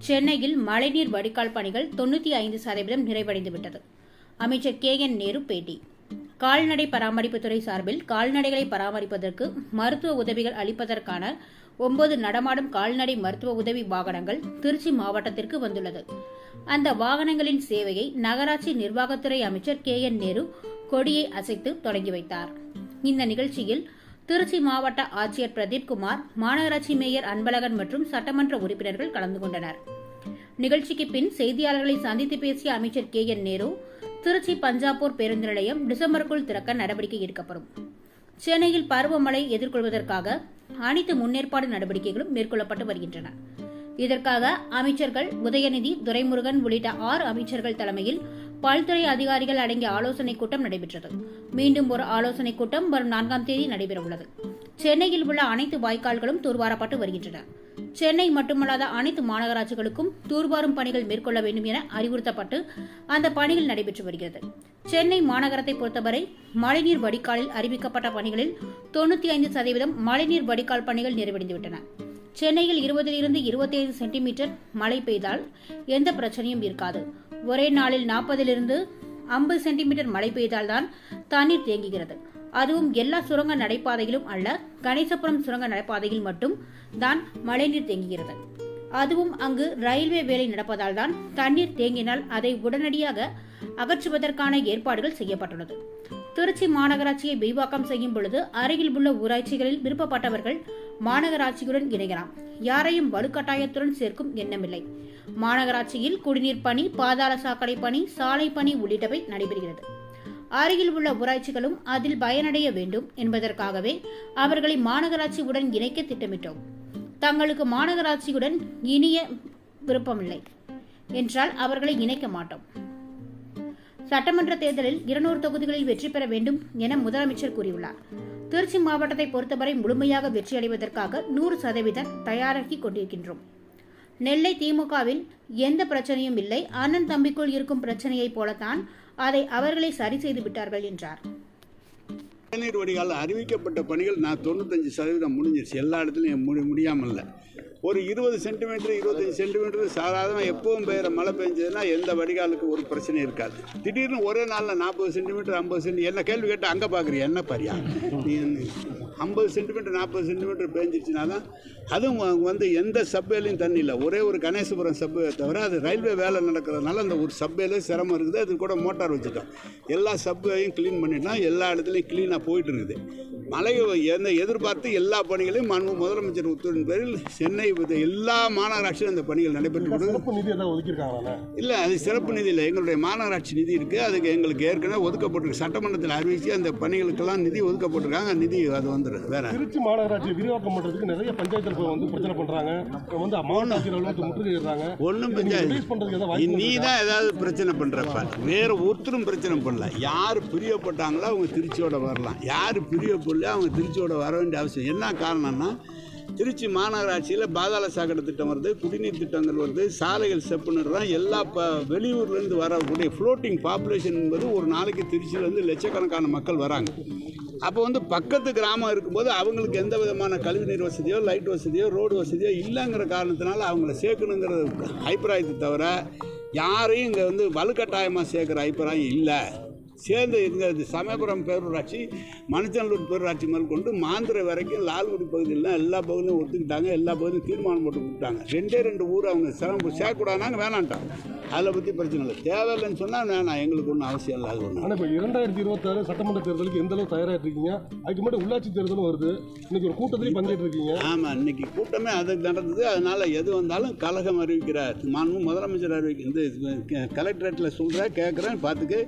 சென்னையில் மழைநீர் வடிகால் பணிகள் 95% நிறைவடைந்துவிட்டது. அமைச்சர் KN நேரு பேட்டி. கால்நடை பராமரிப்புத்துறை சார்பில் கால்நடைகளை பராமரிப்பதற்கு மருத்துவ உதவிகள் அளிப்பதற்கான 9 நடமாடும் கால்நடை மருத்துவ உதவி வாகனங்கள் திருச்சி மாவட்டத்திற்கு வந்துள்ளது. அந்த வாகனங்களின் சேவையை நகராட்சி நிர்வாகத்துறை அமைச்சர் KN நேரு கொடியை அசைத்து தொடங்கி வைத்தார். இந்த நிகழ்ச்சியில் திருச்சி மாவட்ட ஆட்சியர் பிரதீப்குமார், மாநகராட்சி மேயர் அன்பழகன் மற்றும் சட்டமன்ற உறுப்பினர்கள் கலந்து கொண்டனர். நிகழ்ச்சிக்கு பின் செய்தியாளர்களை சந்தித்து பேசிய அமைச்சர் KN நேரு, திருச்சி பஞ்சாப்பூர் பேருந்து நிலையம் டிசம்பருக்குள் திறக்க நடவடிக்கை எடுக்கப்படும். சென்னையில் பருவமழை எதிர்கொள்வதற்காக அனைத்து முன்னேற்பாடு நடவடிக்கைகளும் மேற்கொள்ளப்பட்டு வருகின்றன. இதற்காக அமைச்சர்கள் உதயநிதி, துரைமுருகன் உள்ளிட்ட 6 அமைச்சர்கள் தலைமையில் பல்துறை அதிகாரிகள் அடங்கிய ஆலோசனைக் கூட்டம் நடைபெற்றது. மீண்டும் ஒரு ஆலோசனைக் கூட்டம் வரும் 4ஆம் தேதி நடைபெறவுள்ளது. சென்னையில் உள்ள அனைத்து வாய்க்கால்களும் தூர்வாரப்பட்டு வருகின்றன. சென்னை மட்டுமல்லாத அனைத்து மாநகராட்சிகளுக்கும் தூர்வாரும் பணிகள் மேற்கொள்ள வேண்டும் என அறிவுறுத்தப்பட்டு அந்த பணிகள் நடைபெற்று வருகிறது. சென்னை மாநகரத்தை பொறுத்தவரை மழைநீர் வடிகாலில் அறிவிக்கப்பட்ட பணிகளில் 95% மழைநீர் வடிகால் பணிகள் நிறைவடைந்துவிட்டன. சென்னையில் 20 to 25 சென்டிமீட்டர் மழை பெய்தால் எந்த பிரச்சனையும் இருக்காது. ஒரே நாளில் 40 to 50 சென்டிமீட்டர் மழை பெய்தால்தான் தண்ணீர் தேங்குகிறது. அதுவும் எல்லா சுரங்க நடைபாதையிலும் அல்ல, கணேசபுரம் சுரங்க நடைபாதையில் மட்டும் தான் மழைநீர் தேங்குகிறது. அதுவும் அங்கு ரயில்வே வேலை நடப்பதால் தான் தண்ணீர் தேங்கினால் அதை உடனடியாக அகற்றுவதற்கான ஏற்பாடுகள் செய்யப்பட்டுள்ளது. திருச்சி மாநகராட்சியை விரிவாக்கம் செய்யும் பொழுது அருகில் உள்ள ஊராட்சிகளில் விருப்பப்பட்டவர்கள் மாநகராட்சியுடன் இணையலாம். யாரையும் வலுக்கட்டாயத்துடன் சேர்க்கும் எண்ணமில்லை. மாநகராட்சியில் குடிநீர் பணி, பாதாள சாக்கடை பணி, சாலை பணி உள்ளிட்டவை நடைபெறுகிறது. அருகில் உள்ள ஊராட்சிகளும் அதில் பயனடைய வேண்டும் என்பதற்காகவே அவர்களை மாநகராட்சியுடன் இணைக்க திட்டமிட்டோம். தங்களுக்கு மாநகராட்சியுடன் இணைய விருப்பமில்லை என்றால் அவர்களை இணைக்க மாட்டோம். சட்டமன்ற தேர்தலில் 200 தொகுதிகளில் வெற்றி பெற வேண்டும் என முதலமைச்சர் கூறியுள்ளார். திருச்சி மாவட்டத்தை பொறுத்தவரை முழுமையாக வெற்றியடைவதற்காக 100% தயாராகி கொண்டிருக்கின்றோம். நெல்லை திமுகவில் எந்த பிரச்சனையும் இல்லை, அண்ணன் தம்பிக்குள் இருக்கும் பிரச்சனையை போலத்தான் அதை அவர்களை சரி செய்து விட்டார்கள் என்றார். மழைநீர் வடிகால் அறிவிக்கப்பட்ட பணிகள் 95% முடிஞ்சிருச்சு. எல்லா இடத்துலையும் முடியாமல் இல்லை. ஒரு 20 சென்டிமீட்டர் 25 சென்டிமீட்டர் சாதாரண எப்பவும் பெய்கிற மழை பெஞ்சதுன்னா எந்த வடிகாலுக்கு ஒரு பிரச்சனை இருக்காது. திடீர்னு ஒரே நாளில் 40 சென்டிமீட்டர் 50 சென்டிமீட்டர் என்ன கேள்வி கேட்டு அங்கே பார்க்குறீங்க என்ன பாரியா 50 சென்டிமீட்டர் 40 சென்டிமீட்டர் பெஞ்சிச்சுனா தான் அதுவும் எந்த சப்பேலையும் தண்ணி இல்லை. ஒரே ஒரு கணேசபுரம் சப்பே தவிர அது ரயில்வே வேலை நடக்கிறதுனால அந்த ஒரு சப்பேல சிரமம் இருக்குது. அது கூட மோட்டார் வச்சுட்டோம். எல்லா சப்பையும் க்ளீன் பண்ணிட்டோம். எல்லா இடத்துலையும் க்ளீனாக போயிட்டு இருக்குது. மழையை எதிர்பார்த்து எல்லா பணிகளையும் முதலமைச்சர் உத்தரவின் பேரில் சென்னை எல்லா மாநகராட்சியும் அந்த பணிகள் நடைபெற்று இல்லை. அது சிறப்பு நிதி இல்லை, எங்களுடைய மாநகராட்சி நிதி இருக்குது. அதுக்கு எங்களுக்கு ஏற்கனவே ஒதுக்கப்பட்டிருக்கு. சட்டமன்றத்தில் அறிவித்து அந்த பணிகளுக்கெல்லாம் நிதி ஒதுக்கப்பட்டிருக்காங்க. நிதி அது வந்துடுது. வேற திருச்சி மாநகராட்சி விரிவாக்கம் பண்ணுறதுக்கு நிறைய பஞ்சாயத்தில் பிரச்சனை பண்ணுறாங்க. ஒன்றும் பஞ்சாயத்து நீ தான் ஏதாவது பிரச்சனை பண்ணுறப்ப வேற ஒருத்தரும் பிரச்சனை பண்ணல. யார் பிரியப்பட்டாங்களோ அவங்க திருச்சியோட வரலாம். யார் பிரியப்படல அவங்க திருச்சியோட வர வேண்டிய அவசியம் என்ன காரணம்னா, திருச்சி மாநகராட்சியில் பாதாள சாக்கடை திட்டம் வருது, குடிநீர் திட்டங்கள் வருது, சாலைகள் செப்புன்னுறான். எல்லா வெளியூர்லேருந்து வரக்கூடிய ஃப்ளோட்டிங் பாப்புலேஷன் என்பது ஒரு நாளைக்கு திருச்சியிலேருந்து லட்சக்கணக்கான மக்கள் வராங்க. அப்போ பக்கத்து கிராமம் இருக்கும்போது அவங்களுக்கு எந்த விதமான கழிவுநீர் வசதியோ லைட் வசதியோ ரோடு வசதியோ இல்லைங்கிற காரணத்தினால அவங்கள சேர்க்கணுங்கிற அபிப்பிராயத்தை தவிர யாரையும் இங்கே வலுக்கட்டாயமாக சேர்க்குற அபிப்பிராயம் இல்லை. சேர்ந்து இந்த சமயபுரம் பேரூராட்சி, மணச்சநல்லூர் பேரூராட்சி முதல் கொண்டு மாந்திரை வரைக்கும் லால்குடி பகுதியில் எல்லா பகுதியும் ஒத்துக்கிட்டாங்க. எல்லா பகுதியும் தீர்மானம் போட்டு கொடுத்தாங்க. 2 ஊர் அவங்க சேர்க்கக்கூடாதுனாங்க, வேணான்ட்டாங்க. அதில் பற்றி பிரச்சனை இல்லை. தேவையில்லைன்னு சொன்னால் வேணாம், எங்களுக்கு ஒன்றும் அவசியம் இல்லை. அது ஒன்று. ஆனால் இப்போ 2026 சட்டமன்ற தேர்தலுக்கு எந்த அளவு தயாராக இருக்கீங்க? அதுக்கு மட்டும் உள்ளாட்சி தேர்தலும் வருது. இன்னைக்கு ஒரு கூட்டத்திலையும் பங்கேற்று இருக்கீங்க. ஆமாம், இன்னைக்கு கூட்டமே அதுக்கு நடந்தது. அதனால் எது வந்தாலும் கழகம் அறிவிக்கிறார். முதலமைச்சர் அறிவிக்க இந்த கலெக்டரேட்டில் சொல்கிறேன், கேட்குறேன், பார்த்துக்கு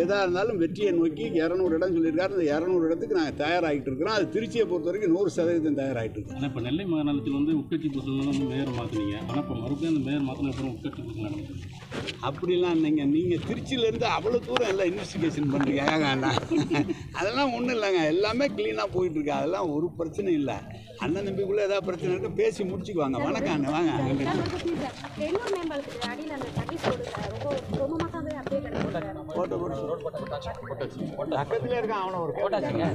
எதாக இருந்தாலும் வெற்றியை நோக்கி 200 இடம் சொல்லியிருக்காரு. அந்த 200 இடத்துக்கு நாங்கள் தயாராகிட்டு இருக்கிறோம். அது திருச்சியை பொறுத்த வரைக்கும் 100% தயாராகிட்டு இருக்கோம். ஆனால் இப்போ நெல்லை மாநிலத்தில் உட்கட்சி பூசல் மேயர் மாற்றினீங்க. ஆனால் இப்போ மறுபடியும் அந்த மேயர் மாற்றின அப்புறம் உட்கட்சி பூசல் நடந்தது. அப்படிலாம் இல்லைங்க. நீங்கள் திருச்சியிலேருந்து அவ்வளோ தூரம் எல்லாம் இன்வெஸ்டிகேஷன் பண்ணுறீங்க. அதெல்லாம் ஒன்றும் இல்லைங்க. எல்லாமே க்ளீனாக போயிட்டுருக்கு. அதெல்லாம் ஒரு பிரச்சனை இல்லை. அண்ணன் தம்பிக்குள்ளே ஏதாவது பிரச்சனை இருக்குது, பேசி முடிச்சுக்குவாங்க. வணக்கம் வாங்க. போட்டோ பக்கத்துல இருக்கான் அவனை ஒரு போட்டாச்சுங்க.